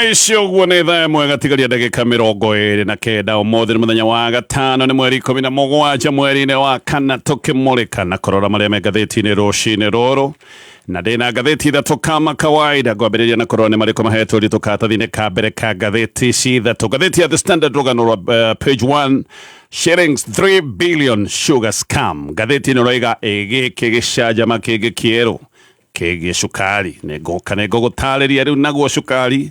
Icio guo nä thaa ĩmwe gatigaria ndagĩka 29 ũmũthĩ nĩ mũthenya wa gatano nĩ mweri 17 mweri-inĩ wa kana tũkĩmũrĩka na kũrora marĩa me ngathĩti-inĩ rũcinĩ rũrũ na ndĩna ngathĩti ithatũ kama kawaida ngwambĩrĩria na kũrora nĩ marĩkũ mahetwo ũritũ karatathi-inĩ ka mbere ka ngathĩti ici ithatũ. Ngathĩti ya The Standard rũgano rwa page 1 shillings 3 billion sugar scam. Ngathĩti ĩno roiga gĩkĩ gĩcanjama kĩngĩ kĩerũ kĩgiĩ cukari nĩ ngũgũtarĩria rĩu naguo cukari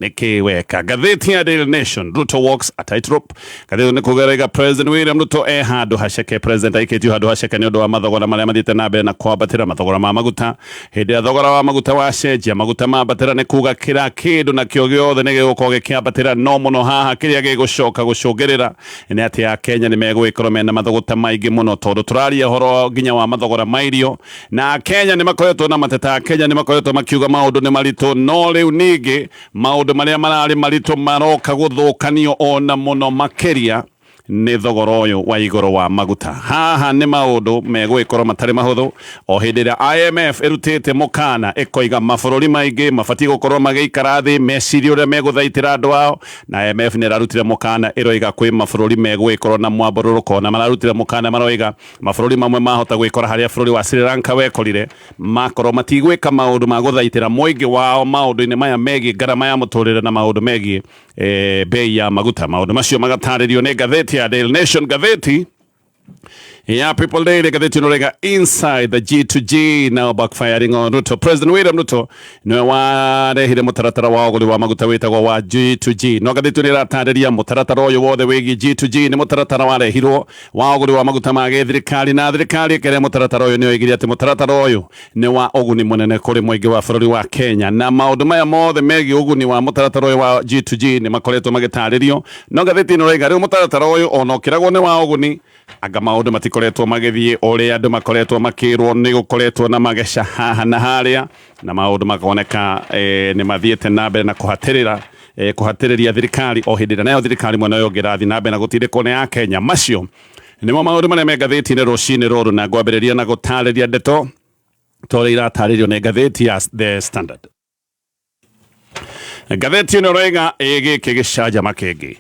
nikiweka. Ngathĩti ya Daily Nation, Ruto walks a tightrope. Ngathĩti nĩ kugerega President William Ruto handũ haceke. President aikĩtio handũ haceke nĩ ũndũ wa mathogora marĩa mathiĩte na mbere na kwambatĩra mathogora ma maguta. Hĩndĩ ya thogora wa maguta wacenjia maguta mambatĩra nĩ kuga kĩra kĩndũ na kĩo gĩothe nĩ gĩgũkorwo gĩkĩambatĩra, no mũno haha kĩrĩa gĩgũcoka gũcũngĩrĩra nĩ atĩ Akenya nĩ megũgĩkorwo mena mathogota maingĩ mũno, tondũ tũraria ũhoro nginya wa mathogora ma irio na Akenya nĩ makoretwo na mateta. Akenya nĩ makoretwo makiuga maũndũ nĩ maritũ, no rĩu ningĩ maũndũ marĩa mararĩ maritũ maroka gũthũkanio ona mũno makĩria nĩ thogora ũyũ wa igũrũ wa maguta. Haha nĩ maũndũ megũgĩkorwo matarĩ mahũthũ, o hĩndĩ ĩrĩa IMF ĩrutĩte mũkana ĩkoiga mabũrũri maingĩ mabatiĩ gũkorwo magĩikara thĩ mecirie ũrĩa megũthaitĩra andũ ao, na IMF nĩ ĩrarutire mũkana ĩroiga kwĩ mabũrũri megũgĩkorwo na mwambũrũrũko, na mararutire mũkana maroiga mabũrũri mamwe mahota gwĩkora harĩa bũrũri wa Sri Lanka wekorire, makorwo matigwĩka maũndũ ma gũthaitĩra mũingĩ wao maũndũ-inĩ maya megiĩ ngarama ya mũtũrĩre na maũndũ megiĩ bei ya maguta. Maũndũ macio magatarĩrio nĩ ngathĩti ya Daily Nation. Ngathĩti ya People Daily, ngathĩti ĩno inside the G2G now backfiring on Ruto. President William Ruto nĩwe warehire mũtaratara wa ũgũri wa maguta wĩtagwo wa G2G. No ngathĩti nĩ ĩratarĩria mũtaratara ũyũ wothe wĩgiĩ G2G nĩ mũtaratara warehirwo wa ũgũri wa maguta ma gĩthirikari, na thirikari ĩkĩrehe mũtaratara ũyũ nĩ oigire atĩ mũtaratara ũyũ nĩ wa ũguni mũnene kũrĩ mũingĩ wa bũrũri wa Kenya, na maũndũ maya mothe megiĩ ũguni wa mũtaratara ũyũ wa G2G nĩ makoretwo magĩtarĩrio. No ngathĩti ĩno roiga rĩu mũtaratara ũyũ ona ũkĩragwo nĩ wa ũguni, anga maũndũ matikoretwo magĩthiĩ ũrĩa andũ makoretwo makĩrwo. Nĩ gũkoretwo na mageca haha na harĩa na maũndũ makoneka nĩ mathiĩte na mbere na kũhatĩrĩria thirikari, o hĩndĩ ĩrĩa nayo thirikari mwena ũyũ ũngĩ ĩrathiĩ na mbere na gũtindĩkwo nĩ Akenya. Macio nĩmo maũndũ marĩa me ngathĩti-inĩ rũcinĩ rũrũ, na ngwambĩrĩria na gũtarĩria ndeto torĩa iratarĩrio nĩ ngathĩti ya The Standard. Ngathĩti ĩno roiga gĩkĩ gĩcanjama kĩngĩ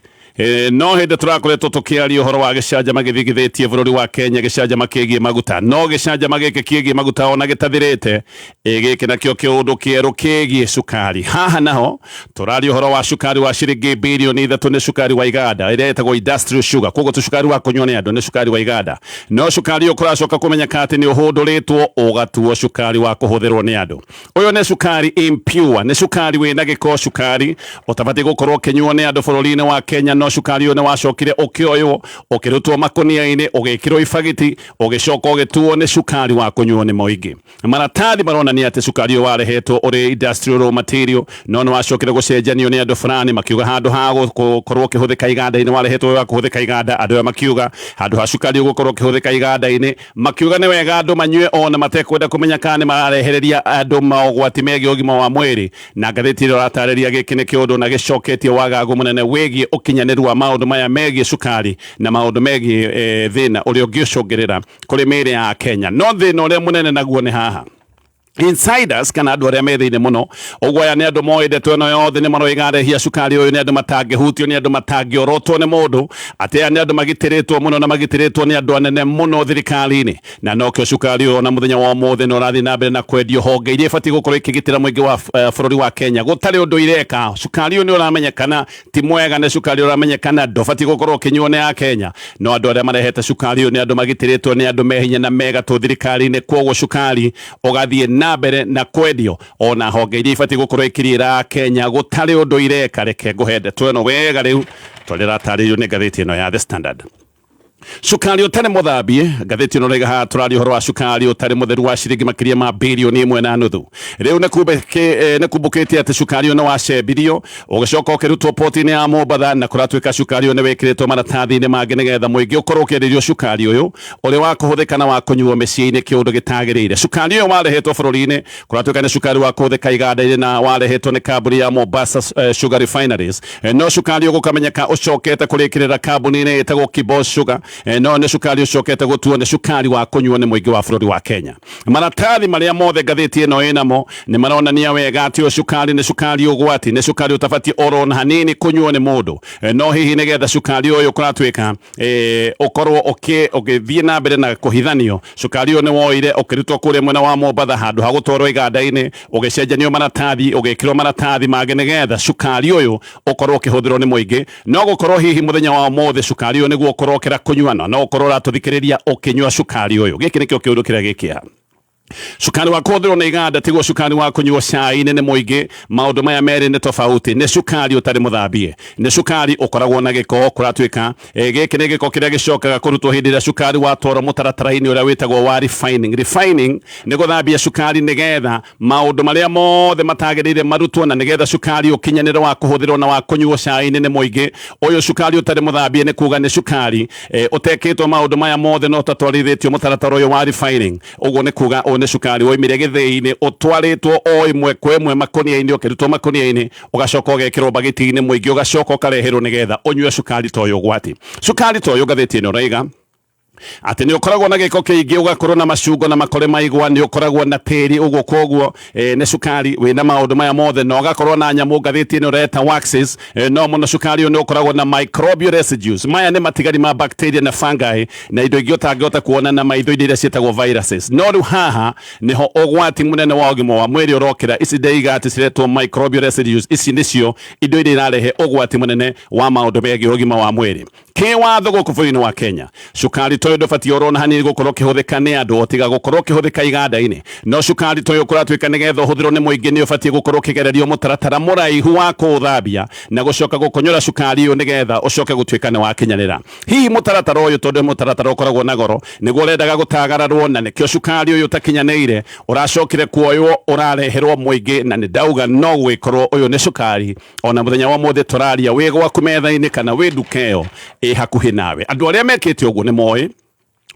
no hĩndĩ tũrakoretwo tũkĩaria ũhoro wa gĩcanjama gĩthigithĩtie bũrũri wa Kenya, gĩcanjama kĩgiĩ maguta, no gĩcanjama gĩkĩ kĩgiĩ maguta ona gĩtathirĩte. Gĩkĩ nakĩo kĩũndũ kĩerũ kĩgiĩ cukari. Haha naho tũraria ũhoro wa cukari wa ciringi birioni 3 nĩ cukari wa iganda ĩrĩa ĩtagwo industrial sugar, koguo tũcukari wa kũnyuo nĩ andũ nĩ cukari wa iganda, no cukari ũyũ kũracoka kũmenyeka atĩ nĩ ũhũndũrĩtwo ũgatuo cukari wa kũhũthĩrwo nĩ andũ. Ũyũ nĩ cukari impure, nĩ cukari wĩna gĩko, cukari ũtabatiĩ gũkorwo ũkĩnyuo nĩ andũ bũrũri-inĩ wa Kenya, no cukari ũyũ nĩ wacokire ũkĩoywo ũkĩrutwo makũnia-inĩ ũgĩkĩrwo ibagiti ũgĩcoka ũgĩtuo nĩ cukari wa kũnyuo nĩ mũingĩ. Maratathi maronania atĩ cukari ũyũ warehetwo ũrĩ industrial raw material, no nĩ wacokire gũcenjanio nĩ andũ fulani, makiuga handũ ha gũkorwo ũkĩhũthĩka iganda-inĩ warehetwo wa kũhũthĩka iganda. Andũ aya makiuga handũ ha cukari ũgũkorwo ũkĩhũthĩka iganda-inĩ, makiuga nĩ wega andũ manyue ona matekwenda kũmenya kana nĩ mararehereria andũ maũgwati megiĩ ũgima wa mwĩrĩ. Na ngathĩti ĩyo ĩratarĩria gĩkĩ nĩ kĩũndũ na gĩcoketie wagagu mũnene wĩgiĩ ũkinyanĩru wa maũndũ maya megiĩ cukari na maũndũ megiĩ thĩna ũrĩa ũngĩcũngĩrĩra kũrĩ mĩĩrĩ ya Kenya. No thĩna ũrĩa mũnene naguo nĩ haha insiders kana andũ arĩa me thĩinĩ mũno, ũguo aya nĩ andũ moĩ ndeto ĩno yothe, nĩ maroiga arehia cukari ũyũ nĩ andũ matangĩhutio, nĩ andũ matangĩorotwo nĩ mũndũ, atĩ aya nĩ andũ magitĩrĩtwo mũno na magitĩrĩtwo nĩ andũ anene mũno thirikari-inĩ. Na nokĩo cukari ũyũ na mũthenya wa ũmũthĩ nĩ ũrathiĩ na mbere na kwendio honge iria ibatiĩ gũkorwo ikĩgitĩra mũingĩ wa bũrũri wa Kenya. Gũtarĩ ũndũ ireka, cukari ũyũ nĩ ũramenyekana ti mwega, nĩ cukari ũramenyekana ndũbatiĩ gũkorwo ũkĩnyuo nĩ Akenya, no andũ arĩa marehete cukari ũyũ nĩ andũ magitĩrĩtwo, nĩ andũ mehinya na megatũ thirikari-inĩ, koguo cukari ũgathiĩ na mbere na kwendio ona honge iria ibatiĩ gũkorwo ikĩrĩra Kenya. Gũtarĩ ũndũ ireka, reke ngũhe ndeto ĩno wega rĩu tondũ ĩratarĩrio nĩ ngathĩti ĩno ya The Standard. Cukari ũtarĩ mũthambie, ngathĩti ĩno roiga haha tũraria ũhoro wa cukari ũtarĩ mũtheru wa ciringi makĩria ma birioni 1.5. Rĩu nĩ kumbũkĩtie atĩ cukari ũyũ nĩ wacembirio ũgĩcoka ũkĩrutwo poti-inĩ ya Mombatha, na kũratuĩka cukari ũyũ nĩ wĩkĩrĩtwo maratathi-inĩ mangĩ nĩgetha mũingĩ ũkorwo ũkĩenderio cukari ũyũ ũrĩ wa kũhũthĩka na wa kũnyuo mĩciĩ-inĩ, kĩũndũ gĩtagĩrĩire. Cukari ũyũ warehetwo bũrũri-inĩ kũratuĩka nĩ cukari wa kũhũthĩka iganda-inĩ na warehetwo nĩ kambuni ya Mombasa Sugar Refineries, no cukari ũyũ gũkamenyeka ũcokete kũrĩkĩrĩra kambuni-inĩ ĩtagwo Kibos Sugar, no nĩ cukari ũcokete gũtuo nĩ cukari wa kũnyuo nĩ mũingĩ wa bũrũri wa Kenya. Maratathi marĩa mothe ngathĩti ĩno ĩnamo nĩ maronania wega atĩ ũyũ cukari nĩ cukari ũgwati, nĩ cukari ũtabatiĩ oro na hanini kũnyuo nĩ mũndũ. No hihi nĩgetha cukari ũyũ kũratuĩka ũkorwo ũgĩthiĩ na mbere na kũhithanio, cukari ũyũ nĩ woire ũkĩrutwo kũrĩa mwena wa Mombatha handũ ha gũtwarwo iganda-inĩ, ũgĩcenjanio maratathi, ũgĩkĩrwo maratathi mangĩ nĩgetha cukari ũyũ ũkorwo ũkĩhũthĩrwo nĩ mũingĩ. No gũkorwo hihi mũthenya wa ũmũthĩ cukari ũyũ nĩguo ũkorwo ũkĩra kũnyuana, no ũkorwo ũratũthikĩrĩria ũkĩnyua cukari ũyũ. Gĩkĩ nĩkĩo kĩũndũ kĩrĩa gĩkĩha. Cukari wa kũhũthĩrwo nĩ iganda tiguo cukari wa kũnyuo cai-inĩ nĩ mũingĩ. Maũndũ maya merĩ nĩ tofauti. Nĩ cukari ũtarĩ mũthambie, nĩ cukari ũkoragwo na gĩko kũratuĩka gĩkĩ nĩ gĩko kĩrĩa gĩcokaga kũrutwo hĩndĩ ĩrĩa cukari watwarwo mũtaratara-inĩ ũrĩa wĩtagwo wa refining. Refining nĩ gũthambia cukari nĩgetha maũndũ marĩa mothe matagĩrĩire marutwo na nĩgetha cukari ũkinyanĩre wa kũhũthĩrwo na wa kũnyuo cai-inĩ nĩ mũingĩ. Ũyũ cukari ũtarĩ mũthambie nĩ kuga nĩ cukari ũtekĩtwo maũndũ maya mothe no tatwarithĩtio mũtaratara ũyũ wa refining. Ũguo nĩ kuga nĩ cukari woimire gĩthĩi-inĩ ũtwarĩtwo o ĩmwe kwa ĩmwe makũnia-inĩ, ũkĩrutwo makũnia-inĩ ũgacoka ũgekĩrwo bagiti-inĩ mũingĩ ũgacoka ũkareherwo nĩgetha ũnyue cukari ta ũyũ ũgwati. Cukari ta ũyũ ngathĩti ĩno ũrauga atĩ nĩ ũkoragwo na gĩko kĩingĩ, ũgakorwo na macungo na makore ma igwa, nĩ ũkoragwo na tĩri, ũguo koguo nĩ cukari wĩna maũndũ maya mothe, na ũgakorwo na nyamũ ngathĩti ĩno ũreta waxes. No mũno cukari ũyũ nĩ ũkoragwo na microbial residues. Maya nĩ matigari ma bacteria na fungi na indo ingĩ ũtangĩhota kuona na maitho, indo iria ciĩtagwo viruses. No rĩu haha nĩho ũgwati mũnene wa ũgima wa mwĩrĩ ũrokĩra. Ici ndeiga atĩ ciretwo microbial residues, ici nĩcio indo iria irarehe ũgwati mũnene wa maũndũ megiĩ ũgima wa mwĩrĩ. Kĩwatho gũkũ bũrũri-inĩ wa Kenya, cukari ta ũyũ ndũbatiĩ oro na hanini gũkorwo ũkĩhũthĩka nĩ andũ, tiga gũkorwo ũkĩhũthĩka iganda-inĩ. No cukari ta ũyũ kũratuĩka nĩgetha ũhũthĩrwo nĩ mũingĩ nĩ ũbatiĩ gũkorwo ũkĩgererio mũtaratara mũraihu wa kũũthambia na gũcoka gũkonyora cukari ũyũ nĩgetha ũcoke gũtuĩka nĩ wakinyanĩra. Hihi mũtaratara ũyũ tondũ mũtaratara ũkoragwo na goro nĩguo ũrendaga gũtagararwo, na nĩkĩo cukari ũyũ ũtakinyanĩire ũracokire kuoywo ũrareherwo mũingĩ. Na nĩ ndauga no gwĩkorwo ũyũ nĩ cukari ona mũthenya wa ũmũthĩ tũraria wĩ gwaku metha-inĩ kana wĩ nduka ĩyo hakuhĩ nawe. Andũ arĩa mekĩte ũguo nĩ moĩ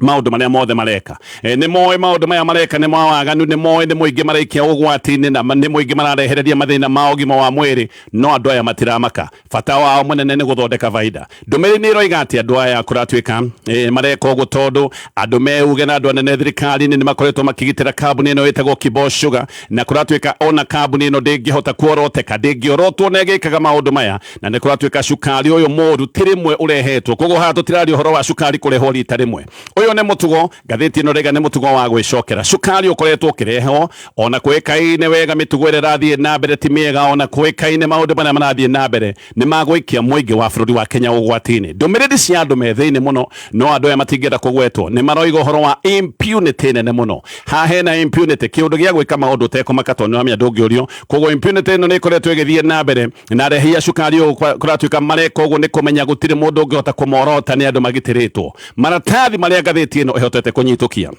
maũndũ marĩa mothe mareka, nĩ moĩ maũndũ maya mareka nĩ mawaganu, nĩ moĩ nĩ mũingĩ maraikia ũgwati-inĩ na nĩ mũingĩ mararehereria mathĩna ma ũgima wa mwĩrĩ. No andũ aya matiramaka, bata wao mũnene nĩ gũthondeka baida. Ndũmĩrĩri nĩ ĩroiga atĩ andũ aya kũratuĩka mareka ũguo tondũ andũ meuge na andũ anene thirikari-inĩ nĩ makoretwo makĩgitĩra kambuni ĩno ĩtagwo Kibos Sugar, na kũratuĩka ona kambuni ĩno ndĩngĩhota kuoroteka, ndĩngĩorotwo na ĩgĩkaga maũndũ maya, na nĩ kũratuĩka cukari ũyũ mũru ti rĩmwe ũrehetwo. Koguo haha tũtiraria ũhoro wa cukari kũrehwo rita rĩmwe. Ũyũ nĩ mũtugo, ngathĩti ĩno rega nĩ mũtugo wa gwĩcokera. Cukari ũkoretwo ũkĩrehwo ona kwĩkaine wega, mĩtugo ĩrĩa ĩrathiĩ na mbere ti mĩega, ona kwĩkaine maũndũ marĩa marathiĩ na mbere nĩ magũikia mũingĩ wa bũrũri wa Kenya ũgwati-inĩ. Ndũmĩrĩri cia andũ methĩ-inĩ mũno, no andũ aya matingĩenda kũgwetwo. Nĩ maroiga ũhoro wa impunity nene mũno. Haha hena impunity, kĩũndũ gĩa gwĩka maũndũ ũtekũmaka tondũ nĩ wamenya ndũngĩũrio. Koguo impunity ĩno nĩ ĩkoretwo ĩgĩthiĩ na mbere, na arehia cukari ũyũ kũratuĩka mareka ũguo nĩ kũmenya gũtirĩ mũndũ ũngĩhota kũmorota, nĩ andũ magitĩrĩtwo. Maratathi marĩa ngathĩti ĩno ĩhotete kũnyitũkia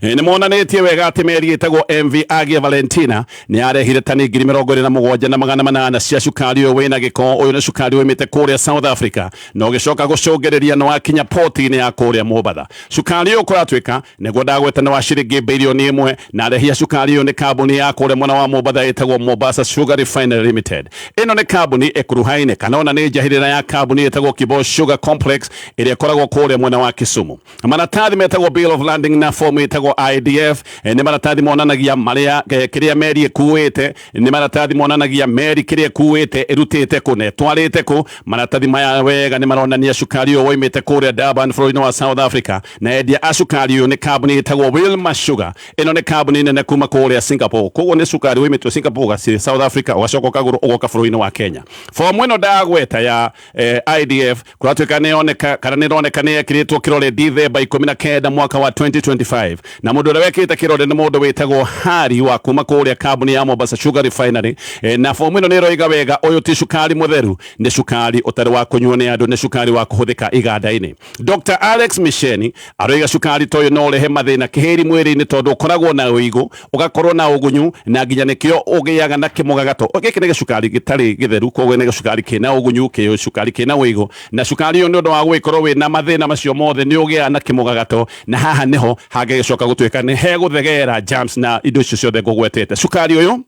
nĩ monanĩtie wega atĩ meri ĩtagwo MV Agia Valentina nĩ yarehire tani 27,800 cia cukari ũyũ wĩna gĩko. Ũyũ nĩ cukari woimĩte kũrĩa South Africa na ũgĩcoka gũcũngĩrĩria nĩ wakinya poti-inĩ ya kũrĩa Mombatha. Cukari ũyũ kũratuĩka nĩguo ndagweta nĩ wa ciringi birioni 1, na arehia cukari ũyũ nĩ kambuni ya kũrĩa mwena wa Mombatha ĩtagwo Mombasa Sugar Refinery Limited. Ĩno nĩ kambuni ĩkuruhaine kana ona nĩ njahĩrĩra ya kambuni ĩtagwo Kibos Sugar Complex ĩrĩa ĩkoragwo kũrĩa mwena wa Kisumu. Maratathi metagwo Bill of Landing na form ĩtagwo IDF, nĩ maratathi monanagia marĩa kĩrĩa meri ĩkuĩte, nĩ maratathi monanagia meri kĩrĩa ĩkuĩte ĩrutĩte kũ na ĩtwarĩte kũ. Maratathi maya wega nĩ maronania cukari ũyũ woimĩte kũrĩa Durban bũrũri-inĩ wa South Africa, na endia a cukari ũyũ nĩ kambuni ĩtagwo Wilmar Sugar. Ĩno nĩ kambuni nene kuma kũrĩa Singapore. Koguo nĩ cukari woimĩte Singapore ũgathiĩ South Africa ũgacoka ũkagũrwo ũgoka bũrũri-inĩ wa Kenya. Fomu ĩno ndagweta ya IDF kũratuĩka nĩyoneka kana nĩroneka nĩ yekĩrĩtwo kĩrore Dithemba 19 mwaka wa 2025, na mũndũ ũrĩa wekĩte kĩrore nĩ mũndũ wĩtagwo Hari wa kuma kũrĩa kambuni ya Mombasa Sugar Refinery. Na fomu ĩno nĩ ĩroiga wega ũyũ ti cukari mũtheru, nĩ cukari ũtarĩ wa kũnyuo nĩ andũ, nĩ cukari wa kũhũthĩka iganda-inĩ. Dr. Alex Misheni aroiga cukari ta ũyũ no ũrehe mathĩna kĩhĩri mwĩrĩ-inĩ tondũ ũkoragwo na ũigũ, ũgakorwo na ũgunyu, na nginya nĩkĩo ũgĩaga na kĩmũgagato. Gĩkĩ nĩ gĩcukari gĩtarĩ gĩtheru, koguo nĩ gĩcukari kĩna ũgunyu, gĩcukari kĩna ũigũ, na cukari ũyũ nĩ ũndũ wa gwĩkorwo wĩna mathĩna macio mothe nĩ ũgĩaga na kĩmũgagato, na haha nĩho hangĩgĩcoka gũtuĩka nĩ hegũthegera germs na indo icio ciothe ngũgwetete. Cukari ũyũ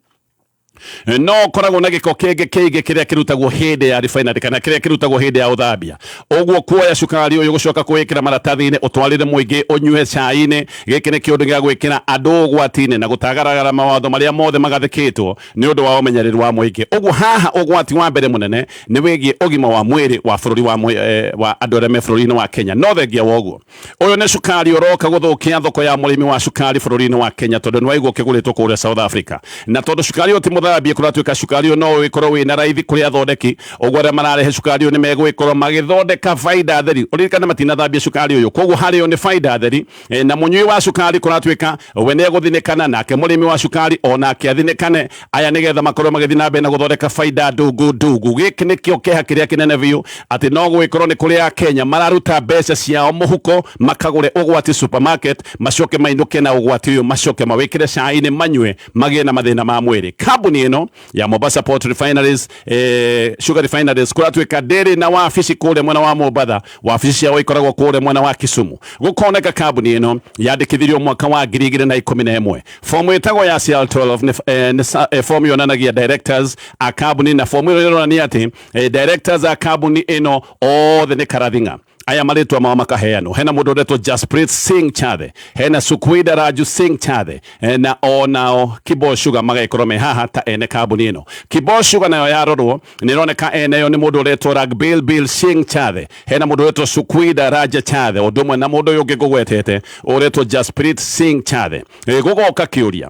no koragwo na giko kenge kiria kirutagwo hindi ya refinery kana kiria kirutagwo hindi ya uthambia uguo kuoya cukari uyu gucoka kuwikira maratathi-ini utwarire muingi unyue cai-ini giki ni kiundu gia gwikira andu ugwati-ini na gutagaragara mawatho maria mothe magathikitwo ni undu wa umenyereri wa muingi uguo haha ugwati wa mbere munene ni wigie ugima wa mwiri wa bururi wa andu aria me bururi-ini wa Kenya no thengia woguo uyu ni cukari uroka guthukia thoko ya murimi wa cukari bururi-ini wa Kenya tondu ni waigwo kiguritwo kuria South Africa na tondu cukari uti muthambie kuratuika cukari no wikorwo wina raithi kuri athondeki uguo aria mararehe cukari ni megwikorwo magithondeka faida theri uririkane matinathambia cukari uyu koguo hario ni faida theri na munyui wa cukari kuratuika we ni eguthinikana nake murimi wa cukari onake athinikane aya nigetha makorwo magithina mbere na guthondeka faida ndungu giki nikio keha kiria kinene biu ati no gwikorwo ni kuri a Kenya mararuta mbeca ciao muhuko makagure ugwati supermarket macoke mainduke na ugwati uyu macoke mawikire cai-ini manyue magie na mathina ma mwiri kambuni ino ya Mombasa Port Refineries Sugar Refineries kuratuika ndiri na wabici kure mwena wa Mombasa wabici ciao ikoragwo kure mwena wa Kisumu gukoneka kambuni ino yandikithirio mwaka wa 2011 fomu itago ya CL12 fomu yonanagia directors a kambuni na fomu yonania ati directors a kambuni ino othe ni karathinga aya maritwa mao makaheano hena mundu uretwo Jasprit Singh Chathe hena Sukwida Raju Singh Chathe na onao Kibo Sugar magaikorwo me haha ta ene kambuni ino Kibo Sugar nayo yarorwo nironeka ene yo ni mundu uretwo Ragbil Singh Chathe hena mundu uretwo Sukwida Raja Chathe udumwe na mundu yungi gugwetete uretwo Jasprit Singh Chathe gugoka kiuria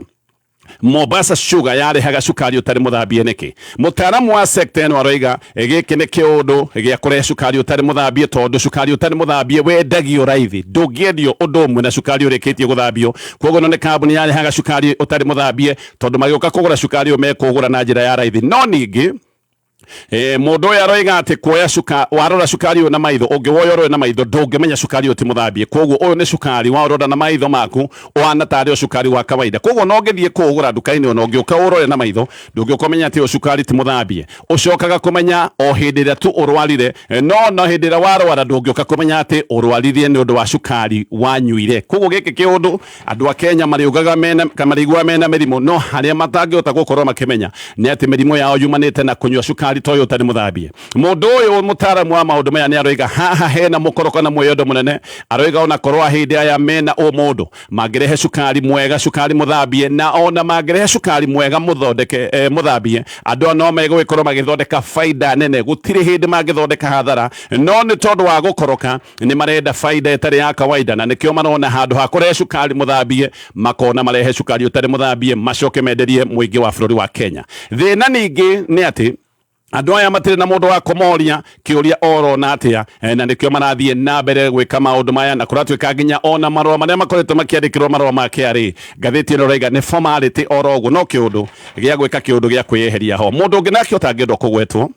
Mombasa Sugar yarehaga cukari utari muthambie niki mutaramu wa sector eno aroiga giki ni kiundu gia kureha cukari utari muthambie tondu cukari utari muthambie wendagio raithi ndungiendio undu umwe na cukari urikitie guthambio koguo no ni kambuni yarehaga cukari utari muthambie tondu magioka kugura cukari umekugura na njira ya raithi no ningi mundu uyu aroiga ati kuoya warora cukari na maitho ungiwoyorwo na maitho ndungimenya cukari uti muthambie koguo uyu ni cukari warora na maitho maku wana tari cukari wa kawaida koguo no ngithie kugura duka-ini ono ngiuka urore na maitho ndungiuka menya ati cukari ti muthambie ucokaga kumenya o hindi ria tu urwarire no hindi ria warwara ndungiuka kumenya ati urwarire ni undu wa cukari wanyuire koguo giki kiundu andu a Kenya mariugaga mena kamarigwa mena mirimu no haria matangihota gukorwo makimenya ni ati mirimu yao yumanite na kunywa cukari toyo tari muthambie mundu uyu mutaramu wa maundu maya ni aroiga haha hena mukoroko na mweyondo munene aroiga ona korwa hindi aya mena mundu magirehe cukari mwega cukari muthambie na ona magirehe cukari mwega muthondeke muthambie andu no megwikorwo magithondeka faida nene gutiri hindi magithondeka hathara no ni tondu wa gukoroka ni marenda faida itari ya kawaida na nikio marona handu ha kurehe cukari muthambie makona marehe cukari utari muthambie macoke menderie muingi wa bururi wa Kenya thina ningi ni ati andu aya matire na mundu wa komoria kiuria oro na atia na nikio marathie na mbere gwika maundu maya na kuratuika nginya ona marwa maria makoretwo makiandikirwo marwa ma KRA ngatheti ino raiga ni formality oro guo no kiundu gia gwika kiundu gia kweyeheria ho mundu ungi nakio tangendo kugwetwo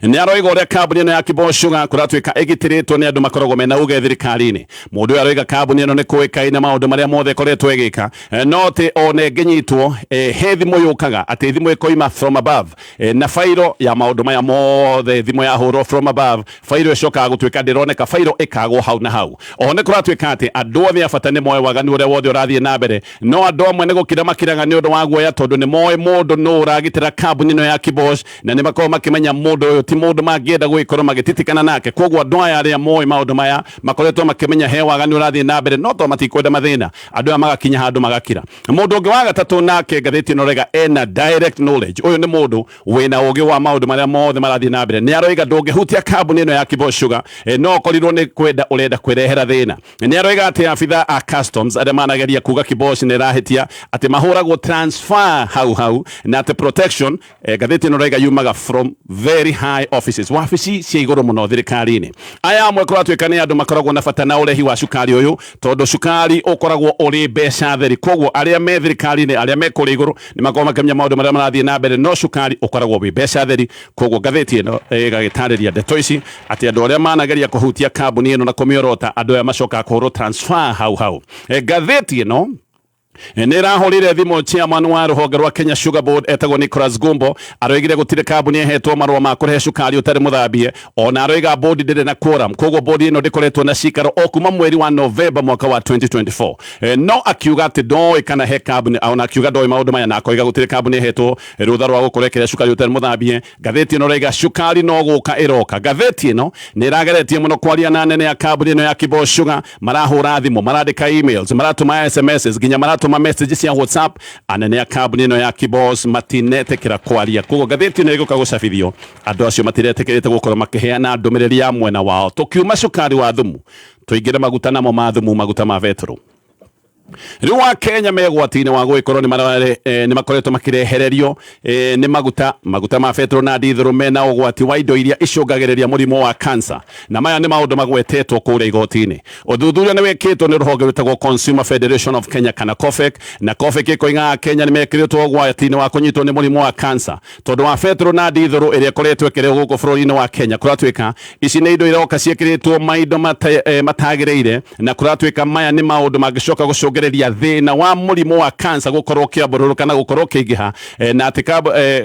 ni aroiga uria kambuni ino ya Kibo Sugar kuratuika igitiritwo ni andu makoragwo mena uge thirikari-ini mundu aroiga kambuni ino ni kuikaine maundu maria mothe koretwo igika no ti one nginyitwo he thimu yukaga ati thimu ikoima from above na fairo ya maundu maya mothe thimu ya hurwo from above fairo icokaga gutuika ndironeka fairo ikagwo hau na hau one kuratuika ati andu othe abata ni moe wagani uria wothe urathie na mbere no andu amwe ni gukira makiraga ni undu wa guoya tondu ni moe mundu no uragitira kambuni ino ya Kibo na ni makorwo makimenya mundu uyu ti mundu mangienda gwikorwo magititikana nake koguo andu aya aria moe maundu maya makoretwo makimenya he wagani urathie na mbere no to matikwenda mathina andu aya magakinya handu magakira mundu ungi wa gatatu nake ngatheti ino rega ena direct knowledge uyu ni mundu wina ugi wa maundu maria mothe marathie na mbere ni aroiga ndungihutia kambuni ino ya Kibo Sugar no korirwo ni kwenda urenda kwirehera thina ni aroiga ati afitha a customs aria manageria kuga Kibo ni rahitia ati mahuragwo transfer hau na ati protection ngatheti ino rega yumaga from very high offices wabici cia iguru muno thirikari-ini aya amwe kuratuika ni andu makoragwo na bata na urehi wa cukari uyu tondu cukari ukoragwo uri mbeca theri koguo aria me thirikari-ini aria me kuri iguru ni makoragwo makimenya maundu maria marathie na mbere no cukari ukoragwo wi mbeca theri koguo ngatheti ino igagitariria ndeto ici ati andu aria manageria kuhutia kambuni ino na kumiorota andu aya macoka kuhurwo transfer hau ngatheti ino nirahurire thimu chairman wa ruhonge rwa Kenya Sugar Board etagwo Nicholas Gumbo aroigire gutire kambuni ehetwo marua ma kurehe cukari utari muthambie ona aroiga board ndire na quorum koguo board ino ndikoretwo na cikaro o kuma mweri wa November mwaka wa 2024 no akiuga ati ndoi kana he kambuni ona akiuga ndoi maundu maya na akoiga gutire kambuni ehetwo rutha rwa gukurekera cukari utari muthambie ngatheti ino roiga cukari no guka iroka ngatheti ino nirageretie muno kwaria na nene ya kambuni ino ya Kibo Sugar marahura thimu marandika emails maratuma SMS ginya maratuma messages cia WhatsApp anene ya kambuni ino ya Kibos matinetekera kwaria koguo ngatheti ino iguka gucabithio andu acio matiretekerete gukorwo makiheana ndumiriri ya mwena wao tukiuma cukari wa thumu tuingire maguta namo ma thumu maguta ma vetro riu wa Kenya megwatine wa gwikorwo ni makoretwo makirehererio ni maguta ma vetro na dithero mena ugwati wa indo iria icungagirirĩa murimo wa cancer na maya ni maundu magwetetwo kuria igotini uthuthuria ni wikitwo ni ruhonge rwitagwo Consumer Federation of Kenya kana COFEK na COFEK ikoiga Kenya ni mekiritwo ugwati-ini wa kunyitwo ni murimo wa cancer tondu wa vetro na dithero iria koretwo ikirehwo guku bururi-ini wa Kenya kuratwika ici ni indo iroka ciikiritwo maindo matagireire na kuratwika maya ni maundu magicoka gucunga thina wa murimo wa cancer gukorwo kiambururu kana gukorwo kiingiha na atika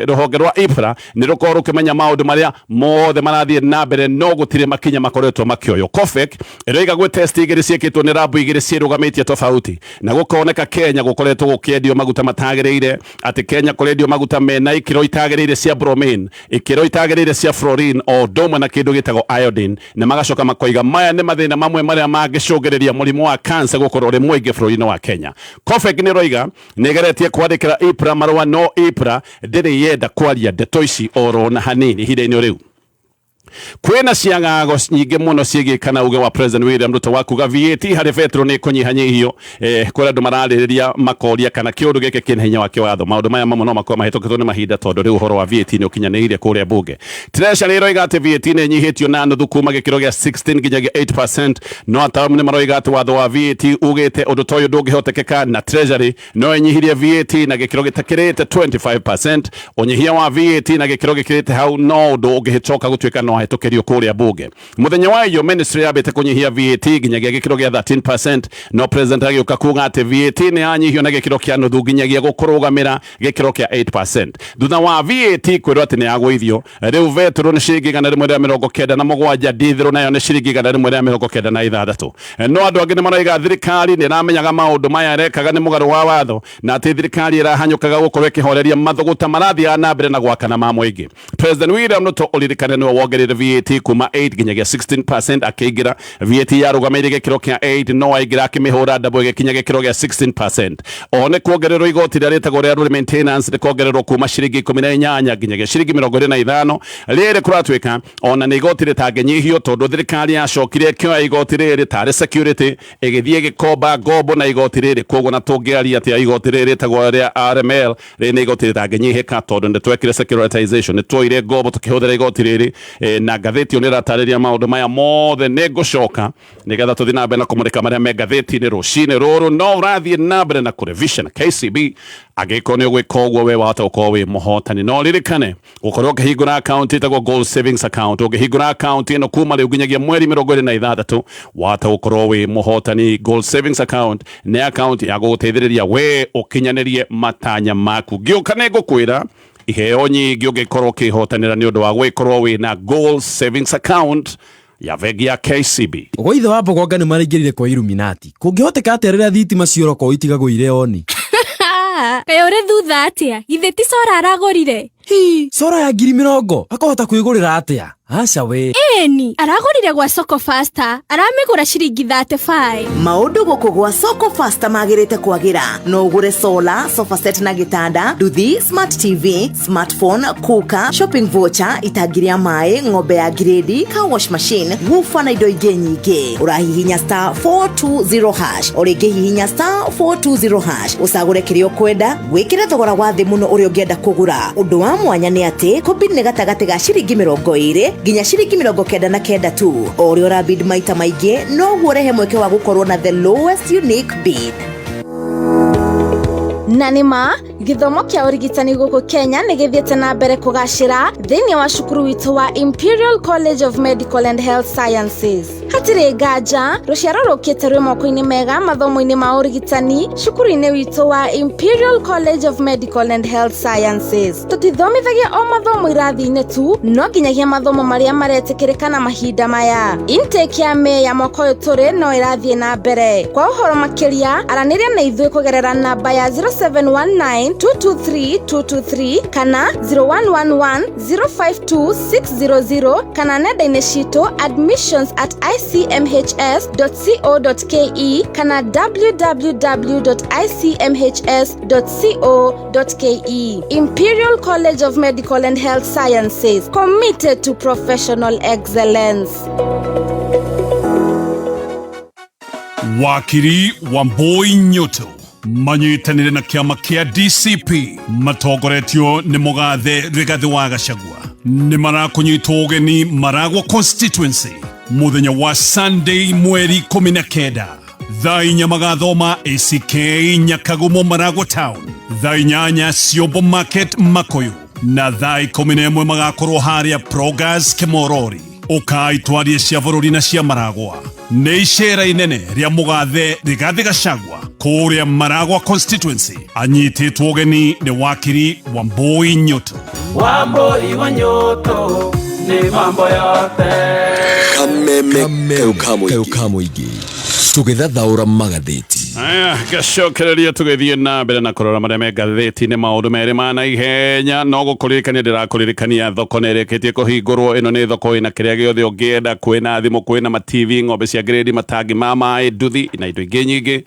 ruhonge rwa IPRA ni rukorwo kimenya maundu maria mothe marathie na mbere no gutire makinya makoretwo makioyo COFEK iroiga gwe test igiri ciekitwo ni rabu igiri cirugamitie tofauti na gukoneka Kenya gukoretwo gukiendio maguta matagireire ati Kenya kurendio maguta mena ikiro itagireire cia bromine ikiro itagireire cia fluorine o domwe na kindu gitagwo iodine na magacoka makoiga maya ni mathina mamwe maria mangicungiriria murimo wa cancer gukorwo ri mwingi bũrũri-inĩ wa Kenya COFEK ni roiga nigeretie kwandikira IPRA marua no IPRA ndiri yenda kwaria ndeto ici oro na hanini hinde-ini riu kwina ciagago nyingi muno ciigikana uge wa President William Ruto wa kuga VAT hari vetro ni kunyihanyihio kwira andu maraririria makoria kana kiundu gike kina hinya wa kiwatho maundu maya mamwe no makwa mahetũkĩtwo ni mahinda tondu riu uhoro wa VAT ni ukinyaniire kuria bunge Treasury roiga ati VAT ni nyihitio na nuthu kuma gikiro gia 16 nginyagia 8% no atamu ni maroiga ati watho wa VAT ugite undu toyo ndungihotekeka na Treasury no inyihirie VAT na gikiro gitakirite 25% unyihia wa VAT na gikiro gikirite hau no ndungicoka gutwika no hetokerio kuria bunge muthenya wa iyo ministry yabete kunyihia VAT nginyagia gikiro gia 13% no president agiuka kuga ati VAT ni anyihio na gikiro kia nuthu nginyagia gukurugamira gikiro kia 8% thutha wa VAT kwirwo ati ni agwithio riu vetro ni ciringi 197 dithero nayo ni ciringi 196 no andu angi ni maraiga thirikari ni ramenyaga maundu maya rekaga ni mugaru wa watho na ati thirikari irahanyukaga gukorwo ikihoreria mathuguta marathia na mbere na gwakana ma mwingi President William Ruto uririkane ni wongerere VAT kuma 8 nginyagia 16% akiingira VAT yarugamire gikiro kia 8 no aingira akimihura ndabo gikinya gikiro gia 16% one kuongererwo igoti ria ritagwo ria maintenance rikuongererwo kuma ciringi 18 nginyagia ciringi 25 riri kuratwika ona ni igoti ritangenyihio tondu thirikari yacokire kioya igoti riri tari security igithie gikomba ngombo na igoti riri koguo na tungiaria ati igoti riri ritagwo ria RML riri igoti ritangenyihika tondu ni twekire securitization ni twoire ngombo tukihuthira igoti riri na gatheti ni ratariria maundu maya mothe ni gucoka nigetha tuthi na mbere na kumurika maria me gatheti ni rucini ruru no rathie na mbere na kurevision KCB agiko ni gwika uguo we wahota gukorwo wi muhotani no ririkane gukorwo ukihingura account itagwo Gold Savings Account ukihingura account ino kuma riu nginyagia mweri 26 wahota gukorwo wi muhotani Gold Savings Account ni account ya guguteithiriria we ukinyanirie matanya maku giuka ni ngukwira iheo nyingi ungikorwo ukihotanira ni undu wa gwikorwo wina Gold Savings Account ya vegi ya KCB ugo ithe wa Bogonga ni maraingirire kwa Illuminati kungihoteka atia riria thitima cioroko itigagwo ire oni kayo uri thutha atia githe ti sora aragorire sora ya 20,000 akahota kwigurira atia aca we eni aragorire gwa Soko Faster aramigura ciringi 35 maundu guku gwa Soko Faster magirite kwagira no ugure solar sofa set na gitanda nduthi smart TV smartphone kuka shopping voucher itagiria mai ng'ombe ya grade car wash machine woofer na indo ingi nyingi urahihinya *420# urigihihinya *420# usagure kirio kwenda wikire thogora wa thi muno uri ungienda kugura undu wa mwanya ni ati kombini ni gatagati ga ciringi 20 nginya ciringi 99 tu ori ora bid maita maingi no guorehe mweke wa gukorwo na the lowest unique bid na nima Githomo kia urigitani guku Kenya nigithiete na mbere kugacira thiini wa cukuru witu wa Imperial College of Medical and Health Sciences. Hatire nganja ruciaro rukite rwi moko-ini mega mathomo-ini ma urigitani cukuru-ini witu wa Imperial College of Medical and Health Sciences. Tutithomithagia o mathomo irathi-ini tu, no nginyagia mathomo maria maretikirikana mahinda maya. Intake ya May ya mwaka uyu turi no irathie na mbere. Kwa uhoro makiria araniria na ithui kugerera namba ya 0719223223 kana 0111052600 kana nenda-ini citu admissions@icmhs.co.ke kana www.icmhs.co.ke. Imperial College of Medical and Health Sciences, committed to professional excellence. Wakiri Wambui Nyoto manyitanire na kiama kia DCP matongoretio ni Mugathe Rigathi wa Gachagua ni marakunyitwo ugeni Maragwa constituency muthenya wa Sunday mweri 19 thaa 4 magathoma ACK Nyakagumo Maragwa Town, thaa 8 Siobo Market Makoyo na thaa 11 magakorwo haria Progress Kimorori. Ukai twarie cia bururi na cia Maragwa ni icera inene ria Mugathe Rigathi Gachagua kuria Maragwa constituency. Anyititwo ugeni ni wakiri Wambui Nyoto. Wambui wa Nyoto ni mambo yote kameme kamuigi tugithathaura magatheti. Aya gacokereria tugithie na mbere na kurora maria me gatheti ni maundu meri ma na ihenya. No gukuririkania ndirakuririkania thoko nereketie kuhingurwo. Ino ni thoko ina kiria giothe ungienda, kwina thimu, kwina ma TV, ng'ombe cia grade, matangi ma mai, nduthi na indo ingi nyingi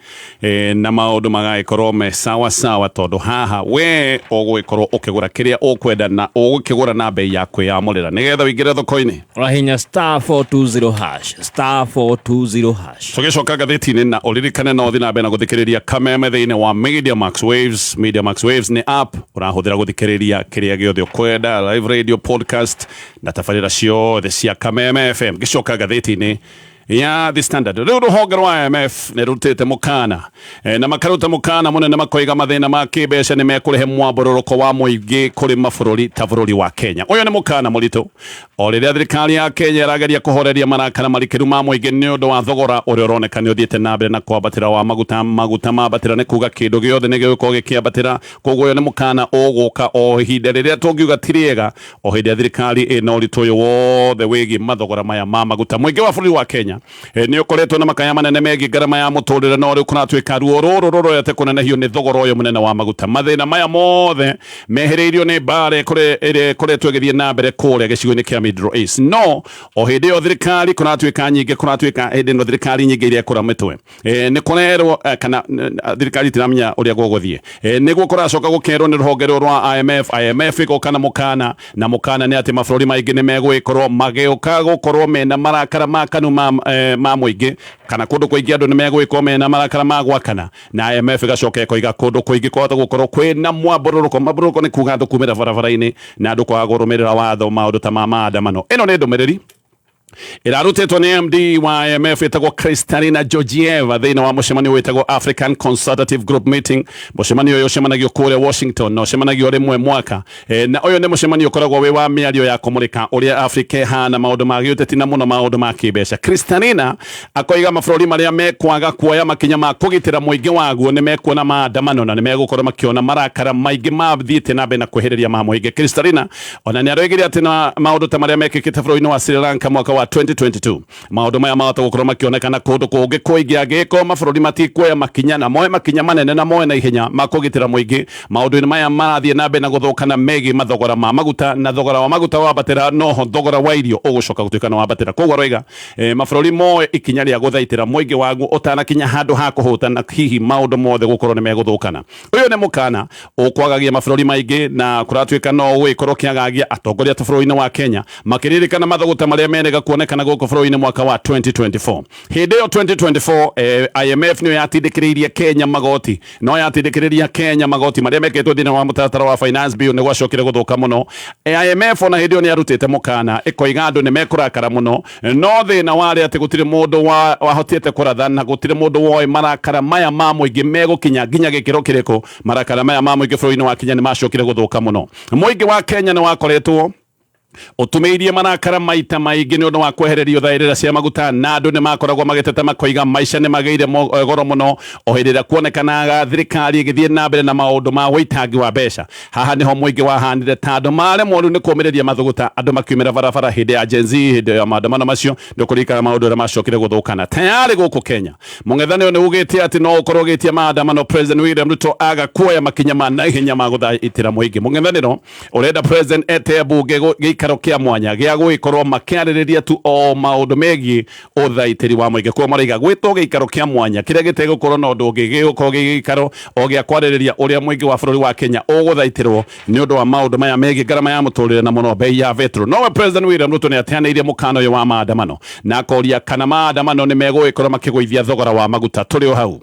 na maundu magaikorwo me sawa sawa, tondu haha we ugwikorwo ukigura kiria ukwenda na ugukigura na bei yaku ya mulira nigetha wingire thoko-ini. Urahinya *420# *420#. Tugicoka gatheti-ini na uririkane no thina na guthikiriria kameme thiini wa Media Max Waves. Media Max Waves ni app urahuthira guthikiriria kiria giothe ukwenda, live radio, podcast na tafarira ciothe cia Kameme FM. Gicoka gatheti-ini ya The Standard, riu ruhonge rwa IMF ni rutite mukana na makaruta mukana munene makoiga mathina ma kibeca ni mekurihe mwambururuko wa muingi kuri mabururi ta bururi wa Kenya. Uyu ni mukana muritu o riria thirikari ya Kenya irageria kuhoreria marakara marikiru ma muingi ni undu wa thogora uria uroneka ni uthiite na mbere na kwabatira wa maguta mabatira ni kuga kindu giothe ni gikuo gikiabatira. Koguo uyu ni mukana uguka o hinde riria tungiuga tiriega o hindi thirikari ina uritu uyu wothe wigi mathogora maya ma maguta. Muingi wa bururi wa Kenya ni ukoretwo na makaya manene megi garama ya muturire no ri kunatwika ruo ruru yate kunenehio ni thogora uyu munene wa maguta. Mathina maya mothe mehereirio ni bare kure twegithie na mbere kure gicigo-ini kia Middle East. No o hindi yo thirikari kunatwika nyingi, kunatwika hindi no thirikari nyingi iria kuramitwe ni kunerwo kana thirikari tiramenya uria guguthie niguo kuracoka gukerwo ni ruhonge rwa IMF igokana mukana na mukana ni ati mabururi maingi ni megwikorwo mageuka gukorwo mena marakara makanu ma muingi kana kundu kuingi andu ni megwikwo mena marakara magwakana na IMF igacoka ikoiga kundu kuingi kwahota gukorwo kwina mabururuko ni kuga andu kumira barabara-ini na andu kwaga gurumirira watho maundu ta ma maandamano. Ino ni ndumiriri irarutetwo ni MD wa IMF itagwo Kristalina Georgieva thiini wa mucemanio witagwo African Consultative Group Meeting. Mucemanio uyu ucemanagio kuria Washington no ucemanagio rimwe mwaka na uyu ni mucemanio ukoragwo wi wa miario ya kumurika uria Africa ihana maundu ma giuteti na muno maundu ma kibeca. Kristalina akoiga mabururi maria mekwaga kuoya makinya ma kugitira muingi waguo ni mekuona maandamano na ni megukorwo makiona marakara maingi mathiite na mbere na kwehereria ma muingi. Kristalina ona ni aroigiria ati na maundu ta maria mekikite bururi-ini wa Sri Lanka mwaka wa 2022 maundu maya mahota gukorwo makionekana kundu kungi kuingi agiko mabururi matikuoya makinya na moe makinya manene na moe na ihenya makugitira muingi. Maundu-ini maya marathie na mbere na guthukana megi mathogora ma maguta na thogora wa maguta wabatira noho thogora wa irio ugucoka gutuika na wabatira. Koguo roiga mabururi moe ikinya ria guthaitira muingi wagu utanakinya handu ha kuhuta na hihi maundu mothe gukorwo ni meguthukana. Uyu ni mukana ukwagagia mabururi maingi na kuratuika no gwikorwo kiagagia atongoria ta bururi-ini wa Kenya makiririkana mathoguta maria menega kuonekana gũkũ bũrũri-inĩ mwaka wa 2024 hĩndĩ ĩyo 2024 IMF nĩyo yatindĩkĩrĩirie Kenya magoti no yatindĩkĩrĩria Kenya magoti marĩa mekĩtwo thĩinĩ wa mũtaratara wa finance bill nĩ gwacokire gũthũka mũno IMF ona hĩndĩ ĩyo nĩ yarutĩte mũkana ĩkoiga andũ nĩ mekũrakara mũno no thĩna warĩ atĩ gũtirĩ mũndũ wahotete kũrathana gũtirĩ mũndũ woĩ marakara maya ma mũingĩ megũkinya nginya gĩkĩro kĩrĩkũ marakara maya ma mũingĩ bũrũri-inĩ wa Kenya nĩ macokire gũthũka mũno mũingĩ wa Kenya nĩ wakoretwo utumeirie marakara maita maingĩ nĩ ũndũ wa kwehererio thaĩrĩra cia maguta na andũ nĩ makoragwo magĩtete makoiga maica nĩ magĩire goro mũno o hĩndĩ ĩrĩa kuonekanaga thirikari ĩgĩthiĩ na mbere na maũndũ ma wĩitangi wa mbeca haha nĩho mũingĩ wahanire ta andũ maremwo rĩu nĩ kũũmĩrĩria mathuguta andũ makiumĩra barabara hĩndĩ ya Gen Z hĩndĩ ya maandamano macio nĩ kũririkana maũndũ ũrĩa macokire gũthũkana tayarĩ gũkũ Kenya mũng'ethanĩro nĩ ugĩte atĩ no ũkorwo ũgĩtia maandamano President William Ruto aga kuoya makinya ma naihenya ma gũthaitĩra mũingĩ mũng'ethanĩro ũrenda President ete bunge gĩikaro kĩa mwanya gĩa gwĩkorwo makĩarĩrĩria tu o maũndũ megiĩ ũthaitĩri wa mũingĩ kwa maraiga gwĩtwo gĩikaro kĩa mwanya kĩrĩa gĩtegũkorwo na ũndũ ũngĩ gĩgũkorwo gĩgĩikaro o gĩa kwarĩrĩria ũrĩa mũingĩ wa bũrũri wa Kenya ũgũthaitĩrwo nĩ ũndũ wa maũndũ maya megiĩ ngarama ya mũtũrĩre na mũno bei ya betro nowe President William Ruto nĩ ateanĩirie mũkana ũyũ wa maandamano na akoria kana maandamano nĩ megũgĩkorwo makĩgũithia thogora wa maguta tũrĩ o hau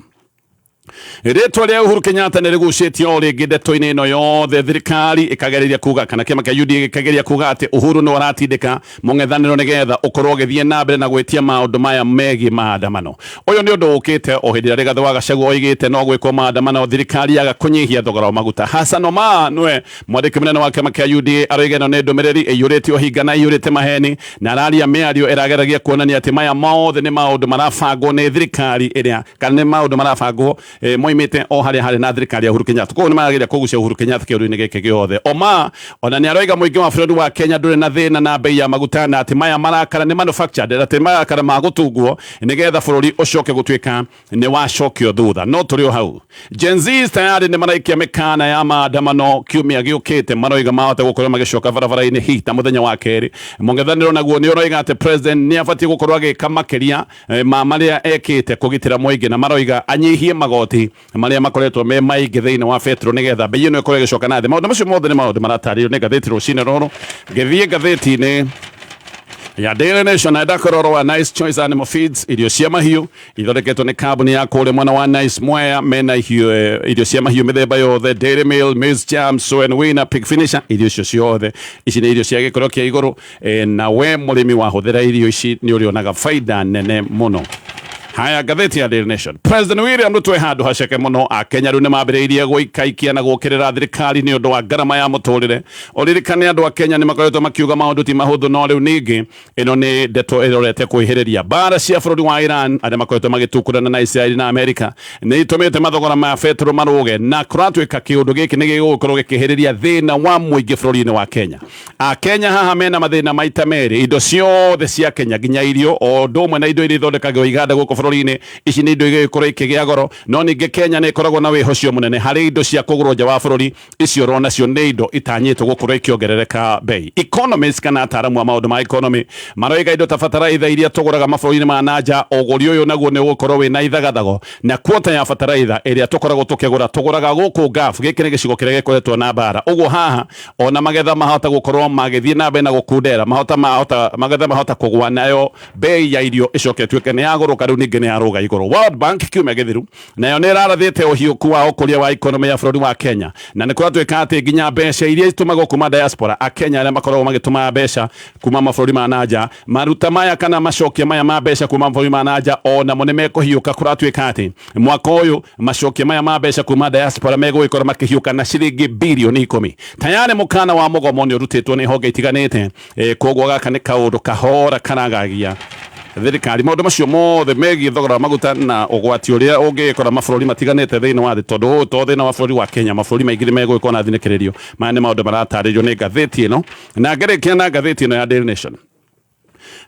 rĩtwa rĩa Uhuru Kenyatta nĩ rĩgucĩtio o rĩngĩ ndeto-inĩ ĩno yothe thirikari ĩkagereria kuga kana kĩama kĩa UDA gĩkageria kuga atĩ Uhuru nĩ waratindĩka mũng'ethanĩro nĩgetha ũkorwo ũgĩthiĩ na mbere na gwĩtia maũndũ maya megiĩ maandamano ũyũ nĩ ũndũ ũkĩte o hĩndĩ ĩrĩa Rigathĩ wa Gachagua oigĩte no gwĩkwo maandamano thirikari yaga kũnyihia thogora wa maguta Hassan Omar nĩwe mwandĩki mũnene wa kĩama kĩa UDA aroiga ĩno nĩ ndũmĩrĩri ĩiyũrĩte ũhinga na ĩiyũrĩte maheni na araria mĩario ĩrageragia kuonania atĩ maya mothe nĩ maũndũ marabangwo nĩ thirikari ĩrĩa kana nĩ maũndũ marabangwo moimĩte o harĩa na thirikari ya Uhuru Kenyatta koguo nĩ marageria kũgucia Uhuru Kenyatta kĩũndũ-inĩ gĩkĩ gĩothe Omar ona nĩ aroiga mũingĩ wa bũrũri wa Kenya ndũrĩ na thĩna na bei ya maguta na atĩ maya marakara nĩ manufactured atĩ marakara ma gũtungwo nĩgetha bũrũri ũcoke gũtuĩka nĩ wacokio thutha no tũrĩ o hau Gen Z tayari nĩ maraikia mĩkana ya maandamano kiumia gĩũkĩte maroiga mahote gũkorwo magĩcoka barabara-inĩ hita mũthenya wa kerĩ mũng'ethanĩro naguo nĩ ũroiga atĩ president nĩ abatiĩ gũkorwo agĩka makĩria ma marĩa ekĩte kũgitĩra mũingĩ na maroiga anyihie magoti marĩa makoretwo me maingĩ thĩinĩ wa betro nĩgetha bei ĩno ĩkorwo ĩgĩcoka na thĩ maũndũ macio mothe nĩ maũndũ maratarĩrio nĩ ngathĩti rũcinĩ rũrũ ngĩthiĩ ngathĩti-inĩ ya Daily Nation na ndakororo wa Nice Choice Animal Feeds irio cia mahiũ ithondeketwo nĩ kambuni ya kũrĩa mwena wa Nice Mwea mena irio cia mahiũ mĩthemba yothe Dairy Meal, Maize Jam, Soy & Winner, Pig Finisher irio icio ciothe ici nĩ irio cia gĩkĩro kĩa igũrũ na we mũrĩmi wahũthĩra irio ici nĩ ũrĩonaga baida nene mũno haya ngathĩti ya Daily Nation President William Ruto handũ haceke mũno Akenya rĩu nĩ mambĩrĩirie gũikaikia na gũkĩrĩra thirikari nĩ ũndũ wa ngarama ya mũtũrĩre ũririkane andũ a Kenya nĩ makoretwo makiuga maũndũ ti mahũthũ no rĩu ningĩ ĩno nĩ ndeto ĩrorete kwĩhĩrĩria mbara cia bũrũri wa Iran arĩa makoretwo magĩtukũrana na Israel na Amerika nĩ itũmĩte mathogora ma betro marũge na kũratuĩka kĩũndũ gĩkĩ nĩ gĩgũkorwo gĩkĩhĩrĩria thĩna wa mũingĩ bũrũri-inĩ wa Kenya Akenya haha mena mathĩna maita merĩ indo ciothe cia Kenya nginya irio o ũndũ ũmwe na indo iria ithondekagwo iganda gũkũ bũrũri-inĩ ici nĩ indo igĩkorwo ikĩgĩa goro no ningĩ Kenya nĩ ĩkoragwo na wĩhocio mũnene harĩ indo cia kũgũrwo nja wa bũrũri icio ro nacio nĩ indo itanyĩtwo gũkorwo ikĩongerereka bei economists kana ataaramu a maũndũ ma economy maroiga indo ta bataraitha iria tũgũraga mabũrũri-inĩ ma nanja ũgũri ũyũ naguo nĩ ũgũkorwo wĩna ithagathago na kuota ya bataraitha ĩrĩa tũkoragwo tũgũraga gũkũ Gulf gĩkĩ nĩ gĩcigo kĩrĩa gĩkoretwo na mbara ũguo haha ona magetha mahota gũkorwo magĩthiĩ na mbere na gũkundera magetha mahota kũgwa nayo bei ya irio ĩcoke ĩtuĩke nĩ yagũrũka rĩu ningĩ nĩ yarũga igũrũ World Bank kiumia gĩthiru nayo nĩ ĩrarathĩte ũhiũku wa ũkũria wa economy ya bũrũri wa Kenya na nĩ kũratuĩka atĩ nginya mbeca iria itumagwo kuma diaspora Akenya arĩa makoragwo magĩtuma mbeca kuma mabũrũri ma nanja maruta maya kana macokia maya ma mbeca kuma mabũrũri ma nanja ona mo nĩ mekũhiũka kũratuĩka atĩ mwaka ũyũ macokia maya ma mbeca kuma diaspora megũgĩkorwo makĩhiũka na ciringi birioni 10 tayari mũkana wa mũgomo nĩ ũrutĩtwo nĩ honge itiganĩte koguo gaka nĩ kaũndũ kahora karagagia thirikari maũndũ macio mothe megiĩ thogora wa maguta na ũgwati ũrĩa ũngĩkora mabũrũri matiganĩte thĩinĩ wa thĩ tondũ to thĩinĩ wa bũrũri wa Kenya mabũrũri maingĩ nĩ megũgĩkorwo na thinĩkĩrĩrio maya nĩ maũndũ maratarĩrio nĩ ngathĩti ĩno na ngerĩkia na ngathĩti ĩno ya Daily Nation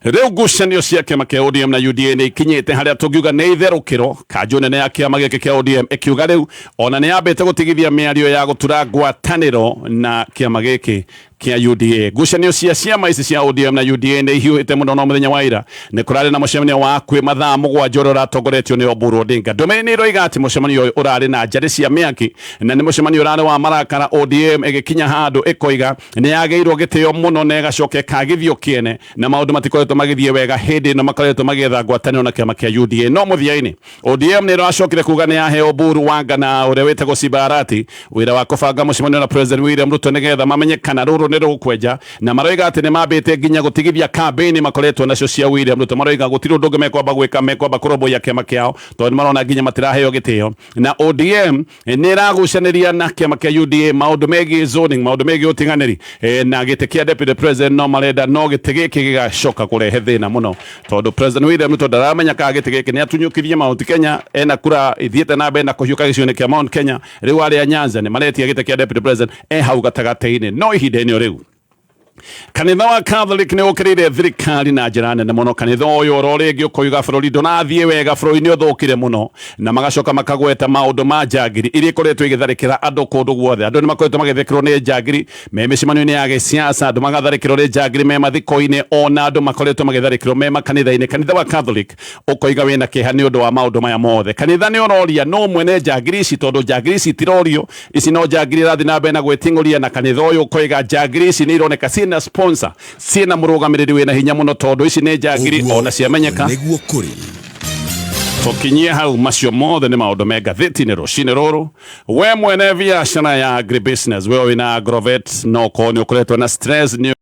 rĩu ngucanio cia kĩama kĩa ODM na UDA nĩ ikinyĩte harĩa tũngiuga nĩ itherũkĩro kanjũ nene ya kĩama gĩkĩ kĩa ODM ĩkiuga rĩu ona nĩ yambĩte gũtigithia mĩario ya gũtura ngwatanĩro na kĩama gĩkĩ kia UDA gucanio cia ciama ici cia ODM na UDA nĩ ihiũhĩte mũno no mũthenya wa ira nĩ kũrarĩ na mũcemanio wa kwĩ mathaa mũgwanja ũrĩa ũratongoretio nĩ Oburu Odinga. Ndũmĩrĩri nĩĩroiga atĩ mũcemanio ũyũ ũrarĩ na njarĩ cia mĩaki na nĩ mũcemanio ũrarĩ wa marakara, ODM ĩgĩkinya handũ ĩkoiga nĩ yagĩirwo gĩtĩo mũno na ĩgacoka ĩkagithio kĩene na maũndũ matikoretwo magĩthiĩ wega hĩndĩ ĩno makoretwo magĩetha ngwatanĩro na kĩama kĩa UDA. No mũthia-inĩ ODM nĩ ĩracokire kuuga nĩ yahe Oburu Wanga na ũrĩa wĩtagwo Simba Arati wĩra wa kũbanga mũcemanio na President William Ruto nĩgetha mamenye kana rũrũ nĩ rũkwenja, na maroiga atĩ nĩ mambĩte nginya gũtigithia kambĩini makoretwo nacio cia William Ruto. Maroiga gũtirĩ ũndũ ũngĩ mekwamba gwĩka, mekwamba kũrũmbũiya kĩama kĩao tondũ marona nginya matiraheo gĩtĩo. Na ODM nĩ ĩragucanĩria na kĩama kĩa UDA maũndũ megiĩ zoning, maũndũ megiĩ ũtiganĩri na gĩtĩ kĩa deputy president no marenda no gĩtĩ gĩkĩ gĩgacoka kũrehe thĩna mũno tondũ President William Ruto ndaramenya kana gĩtĩ gĩkĩ nĩ atunyũkithie Mount Kenya, ena kura ithiĩte na mbere na kũhiũka gĩcigo-inĩ kĩa Mount Kenya, rĩu arĩa Nyanza nĩ maretia gĩtĩ kĩa deputy president hau gatagatĩ-inĩ. No ihinda-inĩ rĩu kanitha wa Catholic nĩ ũkĩrĩire thirikari na njĩra nene mũno. Kanitha ũyũ oro rĩngĩ ũkoiga bũrũri ndũnathiĩ wega, bũrũri-inĩ ũthũkire mũno, na magacoka makagweta maũndũ ma njangiri iria ikoretwo igĩtharĩkĩra andũ kũndũ guothe. Andũ nĩ makoretwo magĩtharĩkĩrwo nĩ njangiri me mĩcemanio-inĩ ya gĩsiasa, andũ magatharĩkĩrwo nĩ njangiri me mathiko-inĩ, ona andũ makoretwo magĩtharĩkĩrwo me makanitha-inĩ. Kanitha wa Catholic ũkoiga wĩna kĩeha nĩ ũndũ wa maũndũ maya mothe. Kanitha nĩ ũroria no mwene njangiri ici tondũ njangiri ici itirorio, ici no njangiri irathiĩ na mbere na gwĩting'ũria, na kanitha ũyũ ũkoiga njangiri ici nĩ ironeka na sponsor, ciena mũrũgamĩrĩri wĩna hinya mũno tondũ ici nĩ njangiri ona ciamenyeka. Tũkinyie hau, macio mothe nĩ maũndũ me ngathĩti-inĩ rũcinĩ rũrũ. We mwene biacara ya agribusiness, we wĩna Agrovet no ũkorwo nĩ ũkoretwo na stress